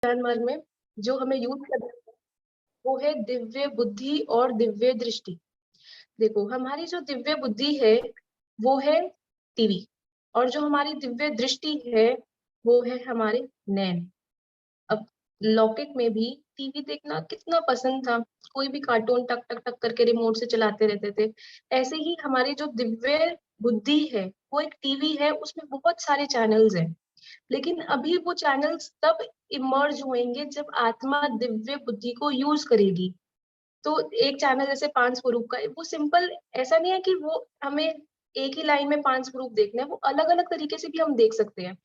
ज्ञान मार्ग में जो हमें यूज करना है वो है दिव्य बुद्धि और दिव्य दृष्टि। देखो, हमारी जो दिव्य बुद्धि है वो है टीवी, और जो हमारी दिव्य दृष्टि है वो है हमारे नैन। अब लौकिक में भी टीवी देखना कितना पसंद था, कोई भी कार्टून टक टक टक करके रिमोट से चलाते रहते थे। ऐसे ही हमारी जो दिव्य बुद्धि है वो एक टीवी है, उसमें बहुत सारे चैनल्स हैं। लेकिन अभी वो चैनल्स तब इमर्ज होंगे जब आत्मा दिव्य बुद्धि को यूज करेगी। तो एक चैनल जैसे पांच स्वरूप का, वो सिंपल ऐसा नहीं है कि वो हमें एक ही लाइन में पांच स्वरूप देखना है, वो अलग अलग तरीके से भी हम देख सकते हैं।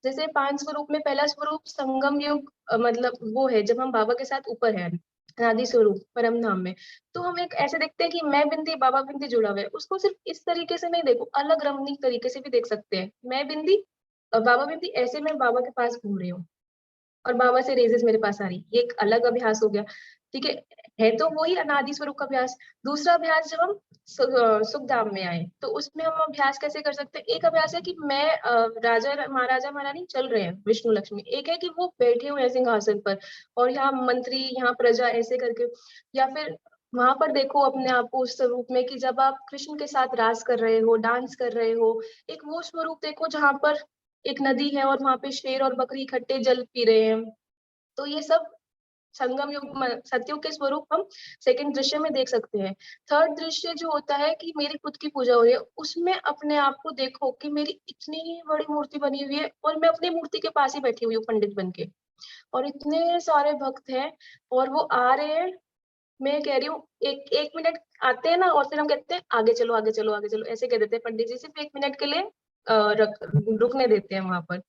जैसे पांच स्वरूप में पहला स्वरूप संगम युग, मतलब वो है जब हम बाबा के साथ ऊपर है, अनादि स्वरूप परम धाम में। तो हम एक ऐसे देखते हैं कि मैं बिंदी बाबा बिंदी जुड़ा हुआ है, उसको सिर्फ इस तरीके से नहीं देखो, अलग रमणीक तरीके से भी देख सकते हैं। मैं बिंदी और बाबा बिंदी, ऐसे में बाबा के पास घूम रही हूँ और बाबा से रेजेस मेरे पास आ रही, ये एक अलग अभ्यास हो गया। ठीक है तो वही अनादि स्वरूप का अभ्यास। दूसरा अभ्यास जब हम सुखधाम में आए तो उसमें हम अभ्यास कैसे कर सकते हैं। एक अभ्यास है कि मैं राजा महाराजा महारानी चल रहे हैं विष्णु लक्ष्मी, एक है कि वो बैठे हुए हैं सिंहासन पर और यहाँ मंत्री यहाँ प्रजा ऐसे करके। या फिर वहां पर देखो अपने आप को उस स्वरूप में कि जब आप कृष्ण के साथ रास कर रहे हो, डांस कर रहे हो। एक वो स्वरूप देखो जहां पर एक नदी है और वहां पे शेर और बकरी इकट्ठे जल पी रहे हैं। तो ये सब संगम युग सतयुग के स्वरूप हम सेकंड दृश्य में देख सकते हैं। थर्ड दृश्य जो होता है कि मेरी खुद की पूजा हो रही है, उसमें अपने आप को देखो कि मेरी इतनी बड़ी मूर्ति बनी हुई है और मैं अपनी मूर्ति के पास ही बैठी हुई हूँ पंडित बन के, और इतने सारे भक्त हैं और वो आ रहे हैं। मैं कह रही हूँ एक एक मिनट आते हैं ना, और फिर हम कहते हैं आगे चलो आगे चलो आगे चलो, ऐसे कह देते हैं पंडित जी, सिर्फ एक मिनट के लिए रुकने देते हैं वहां पर।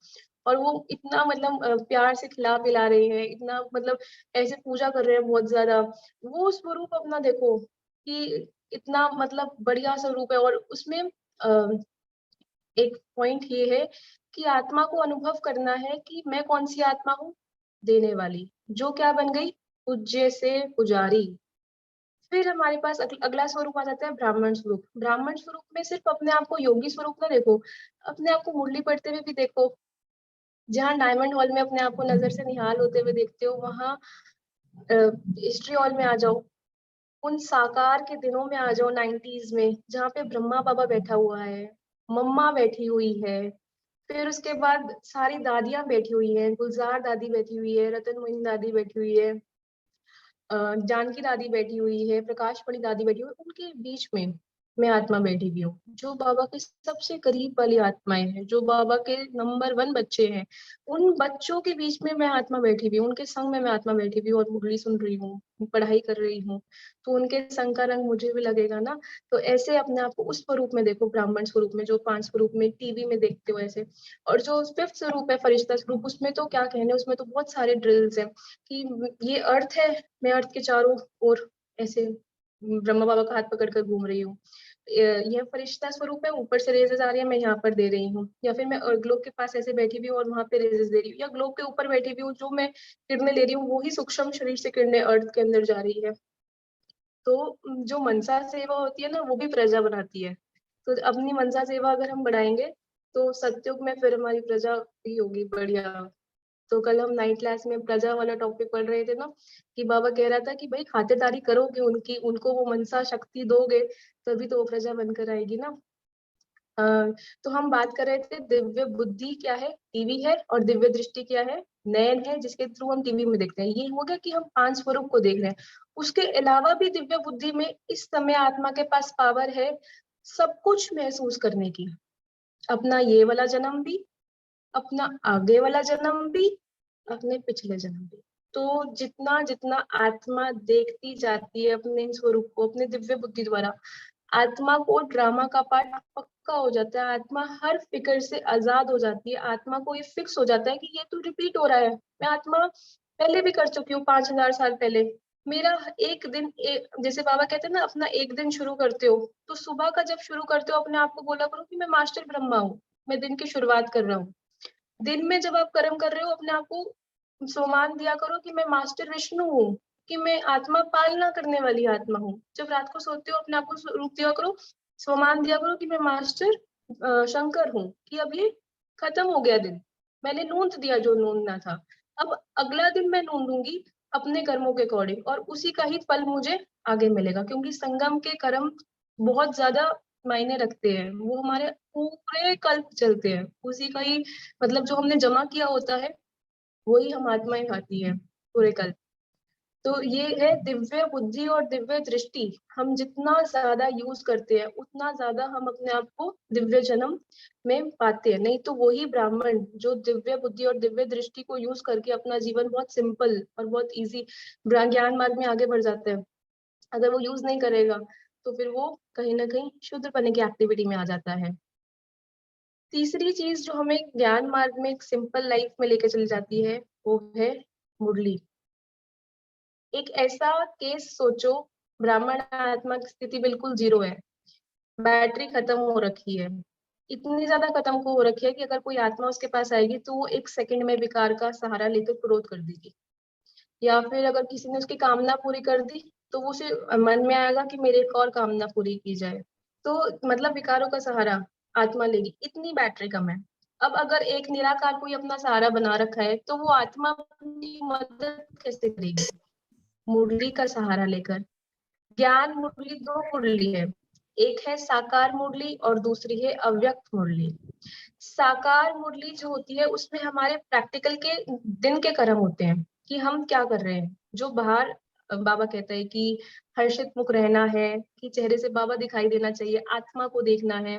और वो इतना मतलब प्यार से खिला पिला रहे हैं, इतना मतलब ऐसे पूजा कर रहे हैं बहुत ज्यादा। वो स्वरूप अपना देखो कि इतना मतलब बढ़िया स्वरूप है। और उसमें एक पॉइंट ये है कि आत्मा को अनुभव करना है कि मैं कौन सी आत्मा हूँ, देने वाली, जो क्या बन गई, पूज्य से पुजारी। फिर हमारे पास अगला स्वरूप आ जाता है ब्राह्मण स्वरूप। ब्राह्मण स्वरूप में सिर्फ अपने आप को योगी स्वरूप ना देखो, अपने आप को मुरली पढ़ते हुए भी देखो। जहाँ डायमंड हॉल में अपने आप को नजर से निहाल होते हुए देखते हो, वहाँ हिस्ट्री हॉल में आ जाओ, उन साकार के दिनों में आ जाओ, 90s में, जहाँ पे ब्रह्मा बाबा बैठा हुआ है, मम्मा बैठी हुई है, फिर उसके बाद सारी दादियां बैठी हुई हैं, गुलजार दादी बैठी हुई है, रतन मोहिनी दादी बैठी हुई है, जानकी दादी बैठी हुई है, प्रकाश मणि दादी बैठी हुई है। उनके बीच में मैं आत्मा बैठी हुई हूँ, जो बाबा के सबसे करीब वाली आत्माएं हैं, जो बाबा के नंबर 1 बच्चे हैं। उन बच्चों के बीच में मैं आत्मा बैठी हुई हूँ, उनके संग में मैं आत्मा बैठी हुई हूँ और मुरली सुन रही हूँ, पढ़ाई कर रही हूँ। तो उनके संग का रंग मुझे भी लगेगा ना। तो ऐसे अपने आप को उस स्वरूप में देखो, ब्राह्मण स्वरूप में, जो 5 स्वरूप में टीवी में देखते हो ऐसे। और जो 5th स्वरूप है फरिश्ता स्वरूप, उसमें तो क्या कहने, उसमें तो बहुत सारे ड्रिल्स हैं कि ये अर्थ है, मैं अर्थ के चारों ओर ऐसे ब्रह्मा बाबा का हाथ पकड़कर घूम रही हूँ। यह फरिश्ता स्वरूप है, ऊपर से रेजेस आ रही है, मैं यहाँ पर दे रही हूँ। या फिर मैं ग्लोब के पास ऐसे बैठी हुई हूँ और वहां पे रेजेस दे रही हूँ, या ग्लोब के ऊपर बैठी हुई हूँ, जो मैं किरणें ले रही हूँ वही सूक्ष्म शरीर से किरणें अर्थ के अंदर जा रही है। तो जो मनसा सेवा होती है ना, वो भी प्रजा बनाती है। तो अपनी मनसा सेवा अगर हम बढ़ाएंगे तो सतयुग में फिर हमारी प्रजा भी होगी बढ़िया। तो कल हम 9th क्लास में प्रजा वाला टॉपिक पढ़ रहे थे ना, कि बाबा कह रहा था कि भाई खातिरदारी करोगे उनकी, उनको वो मनसा शक्ति दोगे, तभी तो वो प्रजा बनकर आएगी ना। अ, तो हम बात कर रहे थे दिव्य बुद्धि क्या है, टीवी है, और दिव्य दृष्टि क्या है, नयन है, जिसके थ्रू हम टीवी में देखते हैं। ये हो गया कि हम 5 स्वरूप को देख रहे हैं। उसके अलावा भी दिव्य बुद्धि में इस समय आत्मा के पास पावर है सब कुछ महसूस करने की, अपना ये वाला जन्म भी, अपना आगे वाला जन्म भी, अपने पिछले जन्म भी। तो जितना जितना आत्मा देखती जाती है अपने स्वरूप को अपने दिव्य बुद्धि द्वारा, आत्मा को ड्रामा का पार्ट पक्का हो जाता है। आत्मा हर फिक्र से आजाद हो जाती है। आत्मा को ये फिक्स हो जाता है कि ये तो रिपीट हो रहा है, मैं आत्मा पहले भी कर चुकी हूँ 5000 साल पहले। मेरा एक दिन जैसे बाबा कहते हैं ना, अपना एक दिन शुरू करते हो तो सुबह का जब शुरू करते हो अपने आप को बोला करो कि मैं मास्टर ब्रह्मा हूँ, मैं दिन की शुरुआत कर रहा हूँ। दिन में जब आप कर्म कर रहे हो अपने आप को सोमान दिया करो कि मैं मास्टर विष्णु हूँ, कि मैं आत्मा पालना करने वाली आत्मा हूँ। जब रात को सोते हो अपने आप को रूप दिया करो, सोमान दिया करो कि मैं मास्टर शंकर हूँ, कि अब ये खत्म हो गया दिन, मैंने नूंद दिया जो नूंदना था। अब अगला दिन मैं ढूंढूंगी अपने कर्मों के अकॉर्डिंग, और उसी का ही फल मुझे आगे मिलेगा, क्योंकि संगम के कर्म बहुत ज्यादा मायने रखते हैं। वो हमारे पूरे कल्प चलते हैं, उसी का ही मतलब जो हमने जमा किया होता है वही हम आत्माएं खाती है पूरे कल्प। तो ये है दिव्य बुद्धि और दिव्य दृष्टि। हम जितना ज्यादा यूज करते हैं उतना ज्यादा हम अपने आप को दिव्य जन्म में पाते हैं। नहीं तो वही ब्राह्मण जो दिव्य बुद्धि और दिव्य दृष्टि को यूज करके अपना जीवन बहुत सिंपल और बहुत इजी ज्ञान मार्ग में आगे बढ़ जाते हैं, अगर वो यूज नहीं करेगा तो फिर वो कहीं ना कहीं शूद्र बनने की एक्टिविटी में आ जाता है। तीसरी चीज जो हमें ज्ञान मार्ग में एक सिंपल लाइफ में लेके चली जाती है वो है मुरली। एक ऐसा केस सोचो, ब्राह्मण आत्मा की स्थिति बिल्कुल जीरो है, बैटरी खत्म हो रखी है, इतनी ज्यादा खत्म हो रखी है कि अगर कोई आत्मा उसके पास आएगी तो वो एक सेकंड में विकार का सहारा लेकर क्रोध कर देगी। या फिर अगर किसी ने उसकी कामना पूरी कर दी तो वो उसे मन में आएगा कि मेरे एक और कामना पूरी की जाए। तो मतलब विकारों का सहारा आत्मा लेगी, इतनी बैटरी कम है। अब अगर एक निराकार कोई अपना सहारा बना रखा है तो वो आत्मा अपनी मदद कैसे करेगी? मुरली का सहारा लेकर। ज्ञान मुरली दो मुरली है, एक है साकार मुरली और दूसरी है अव्यक्त मुरली। साकार मुरली जो होती है उसमें हमारे प्रैक्टिकल के दिन के कर्म होते हैं कि हम क्या कर रहे हैं। जो बाहर बाबा कहता है कि हर्षित मुख रहना है, कि चेहरे से बाबा दिखाई देना चाहिए, आत्मा को देखना है।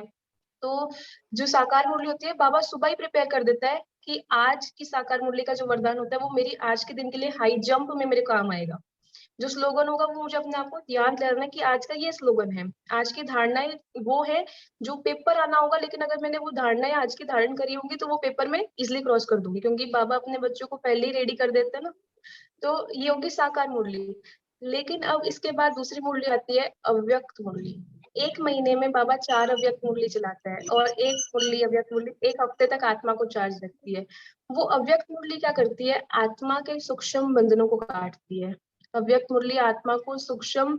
तो जो साकार मुरली होती है बाबा सुबह ही प्रिपेयर कर देता है कि आज की साकार मुरली का जो वरदान होता है वो मेरी आज के दिन के लिए हाई जंप में मेरे काम आएगा। जो स्लोगन होगा वो मुझे अपने आप को याद करना है कि आज का ये स्लोगन है, आज की धारणाएं वो है जो पेपर आना होगा, लेकिन अगर मैंने वो धारणाएं आज की धारण करी होंगी तो वो पेपर में इजिली क्रॉस कर दूंगी, क्योंकि बाबा अपने बच्चों को पहले ही रेडी कर देते हैं ना। तो ये होगी साकार मुरली। लेकिन अब इसके बाद दूसरी मुरली आती है अव्यक्त मुरली। एक महीने में बाबा 4 अव्यक्त मुरली चलाता है, और एक मुरली अव्यक्त मुरली एक हफ्ते तक आत्मा को चार्ज रखती है। वो अव्यक्त मुरली क्या करती है? आत्मा के सूक्ष्म बंधनों को काटती है। अव्यक्त मुरली आत्मा को सूक्ष्म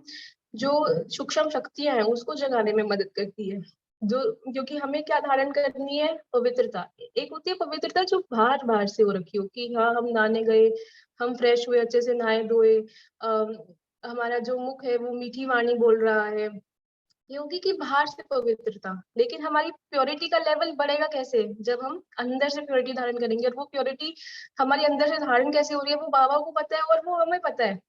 जो सूक्ष्म शक्तियां हैं उसको जगाने में मदद करती है। जो क्योंकि हमें क्या धारण करनी है? पवित्रता। एक होती है पवित्रता जो बाहर बाहर से हो रखी हो कि हाँ हम नहाने गए, हम फ्रेश हुए, अच्छे से नहाए धोए, हमारा जो मुख है वो मीठी वाणी बोल रहा है, ये होगी कि बाहर से पवित्रता। लेकिन हमारी प्योरिटी का लेवल बढ़ेगा कैसे? जब हम अंदर से प्योरिटी धारण करेंगे, और वो प्योरिटी हमारी अंदर से धारण कैसे हो रही है वो बाबा को पता है और वो हमें पता है।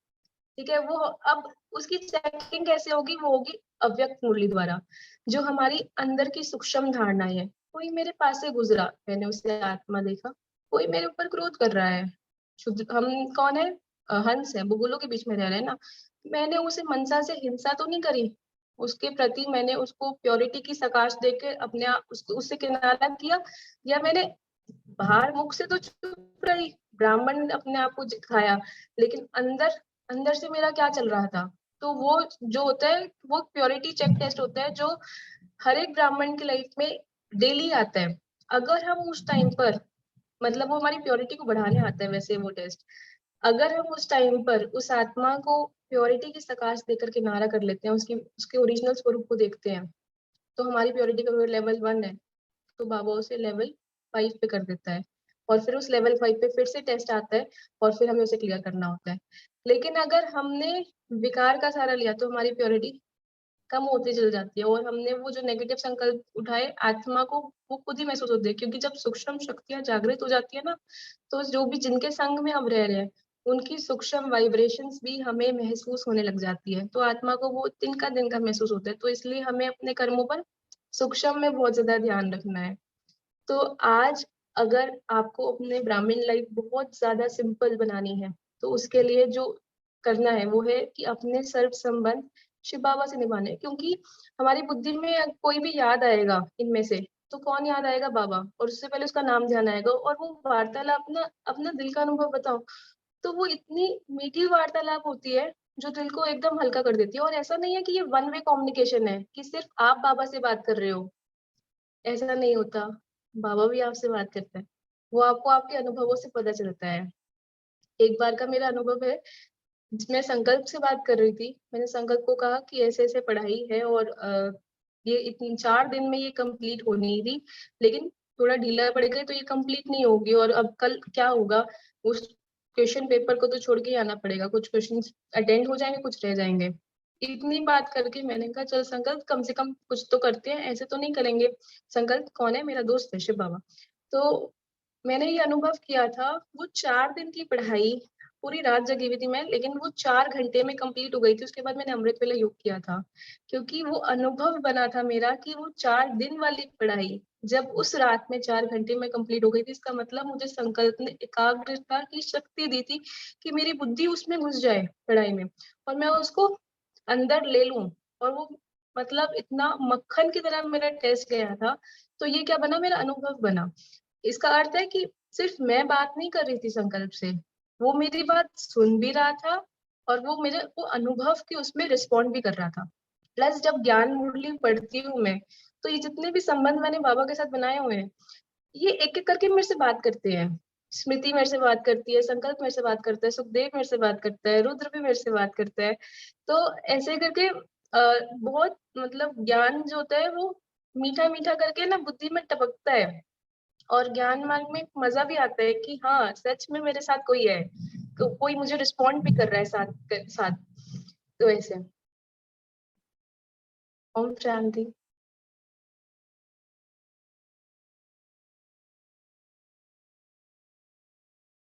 ठीक है, वो अब उसकी चेकिंग कैसे होगी? वो होगी अव्यक्त मुरली द्वारा। जो हमारी अंदर की सूक्ष्म धारणा है, कोई मेरे पास से गुजरा, मैंने उसे आत्मा देखा, कोई मेरे ऊपर क्रोध कर रहा है, शुद्ध हम कौन है? हंस है, बुलबुलों के बीच में रह रहे हैं ना। मैंने उसे मनसा से हिंसा तो नहीं करी, उसके प्रति मैंने उसको प्योरिटी की सकाश देकर अपने आप उससे किनारा किया, या मैंने बाहर मुख से तो चुप रही, ब्राह्मण ने अपने आप को दिखाया, लेकिन अंदर अंदर से मेरा क्या चल रहा था? तो वो जो होता है वो प्योरिटी चेक टेस्ट होता है, जो हर एक ब्राह्मण की लाइफ में डेली आता है। अगर हम उस टाइम पर मतलब वो हमारी प्योरिटी को बढ़ाने आता है वैसे वो टेस्ट, अगर हम उस टाइम पर उस आत्मा को प्योरिटी की सकाश देकर किनारा कर लेते हैं, उसकी उसके ओरिजिनल स्वरूप को देखते हैं, तो हमारी प्योरिटी का लेवल 1 है, तो बाबा उसे लेवल 5 पे कर देता है। और फिर उस लेवल 5 पे फिर से टेस्ट आता है, और फिर हमें उसे क्लियर करना होता है। लेकिन अगर हमने विकार का सहारा लिया तो हमारी प्योरिटी कम होती चल जाती है, और हमने वो जो नेगेटिव संकल्प उठाए आत्मा को वो खुद ही महसूस होते हैं, क्योंकि जब सूक्ष्म शक्तियां जागृत हो जाती है ना, तो जो भी जिनके संग में हम रह रहे हैं उनकी सूक्ष्म वाइब्रेशंस भी हमें महसूस होने लग जाती है, तो आत्मा को वो दिन का महसूस होता है। तो इसलिए हमें अपने कर्मों पर सूक्ष्म में बहुत ज्यादा ध्यान रखना है। तो आज अगर आपको अपने ब्राह्मण लाइफ बहुत ज्यादा सिंपल बनानी है तो उसके लिए जो करना है वो है कि अपने सर्व संबंध शिव बाबा से निभाने हैं। क्योंकि हमारी बुद्धि में कोई भी याद आएगा इनमें से तो कौन याद आएगा? बाबा। और उससे पहले उसका नाम ध्यान आएगा, और वो वार्तालाप अपना अपना दिल का अनुभव बताओ, तो वो इतनी मीठी वार्तालाप होती है जो दिल को एकदम हल्का कर देती है। और ऐसा नहीं है कि ये वन वे कम्युनिकेशन है कि सिर्फ आप बाबा से बात कर रहे हो, ऐसा नहीं होता। बाबा भी आपसे बात करता है, वो आपको आपके अनुभवों से पता चलता है। एक बार का मेरा अनुभव है, मैं संकल्प से बात कर रही थी, मैंने संकल्प को कहा कि ऐसे ऐसे पढ़ाई है और ये इतनी 4 दिन में ये कंप्लीट होनी थी, लेकिन थोड़ा ढीला पड़ गई तो ये कंप्लीट नहीं होगी, और अब कल क्या होगा? उस क्वेश्चन पेपर को तो छोड़ के ही आना पड़ेगा, कुछ क्वेश्चन अटेंड हो जाएंगे, कुछ रह जाएंगे। इतनी बात करके मैंने कहा चल संकल्प कम से कम कुछ तो करते हैं, ऐसे तो नहीं करेंगे। संकल्प कौन है? मेरा दोस्त है शिव बाबा। तो मैंने ये अनुभव किया था, वो 4 दिन की पढ़ाई, पूरी रात जगी हुई थी मैं, लेकिन वो 4 घंटे में कंप्लीट हो गई थी। उसके बाद मैंने अमृत वेला योग किया था, क्योंकि वो अनुभव बना था मेरा कि वो 4 दिन वाली पढ़ाई जब उस रात में 4 घंटे में कंप्लीट हो गई थी, इसका मतलब मुझे संकल्प ने एकाग्रता की शक्ति दी थी कि मेरी बुद्धि उसमें घुस जाए पढ़ाई में, और मैं उसको अंदर ले लूं। और वो मतलब इतना मक्खन की तरह मेरा टेस्ट गया था। तो ये क्या बना? मेरा अनुभव बना। इसका अर्थ है कि सिर्फ मैं बात नहीं कर रही थी संकल्प से, वो मेरी बात सुन भी रहा था, और वो मेरे वो अनुभव के उसमें रिस्पॉन्ड भी कर रहा था। प्लस जब ज्ञान मुरली पढ़ती हूँ मैं, तो ये जितने भी संबंध मैंने बाबा के साथ बनाए हुए हैं, ये एक एक करके मेरे से बात करते हैं। स्मृति मेरे से बात करती है, संकल्प मेरे से बात करता है, सुखदेव मेरे से बात करता है, रुद्र भी मेरे से बात करता है। तो ऐसे करके बहुत मतलब ज्ञान जो होता है वो मीठा मीठा करके ना बुद्धि में टपकता है। और ज्ञान मार्ग में मजा भी आता है कि हाँ सच में मेरे साथ कोई है, तो कोई मुझे रिस्पॉन्ड भी कर रहा है साथ साथ। तो ऐसे। ओम शांति।